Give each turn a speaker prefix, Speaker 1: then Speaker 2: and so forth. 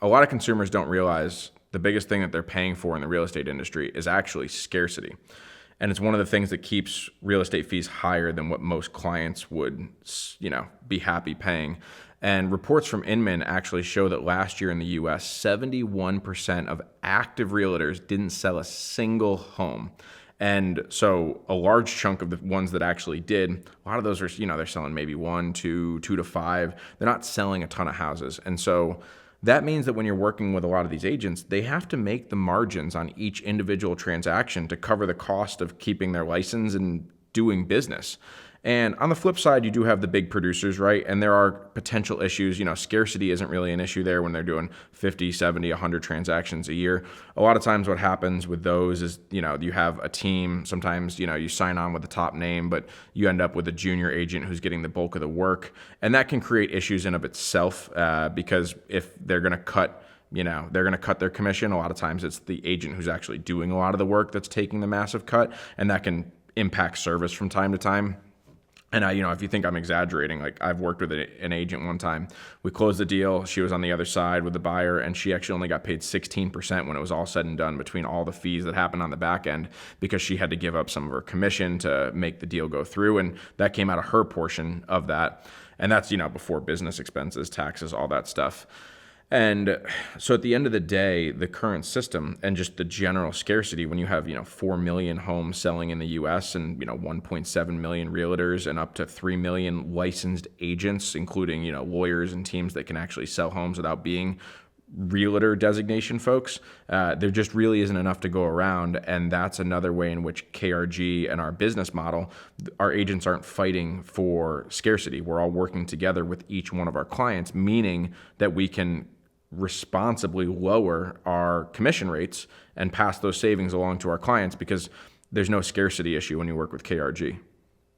Speaker 1: a lot of consumers don't realize the biggest thing that they're paying for in the real estate industry is actually scarcity. And it's one of the things that keeps real estate fees higher than what most clients would, be happy paying. And reports from Inman actually show that last year in the US, 71% of active realtors didn't sell a single home. And so a large chunk of the ones that actually did, a lot of those are, they're selling maybe 1, 2, 2 to 5. They're not selling a ton of houses. And so that means that when you're working with a lot of these agents, they have to make the margins on each individual transaction to cover the cost of keeping their license and doing business. And on the flip side, you do have the big producers, right? And there are potential issues. Scarcity isn't really an issue there when they're doing 50, 70, 100 transactions a year. A lot of times what happens with those is, you have a team. Sometimes, you sign on with the top name, but you end up with a junior agent who's getting the bulk of the work. And that can create issues in of itself because if they're going to cut they're going to cut their commission. A lot of times it's the agent who's actually doing a lot of the work that's taking the massive cut, and that can impact service from time to time. And if you think I'm exaggerating, like I've worked with an agent one time. We closed the deal. She was on the other side with the buyer, and she actually only got paid 16% when it was all said and done between all the fees that happened on the back end because she had to give up some of her commission to make the deal go through. And that came out of her portion of that. And that's, before business expenses, taxes, all that stuff. And so at the end of the day, the current system and just the general scarcity, when you have, 4 million homes selling in the US and, 1.7 million realtors and up to 3 million licensed agents, including, lawyers and teams that can actually sell homes without being realtor designation folks, there just really isn't enough to go around. And that's another way in which KRG and our business model, our agents aren't fighting for scarcity. We're all working together with each one of our clients, meaning that we can responsibly lower our commission rates and pass those savings along to our clients because there's no scarcity issue when you work with KRG.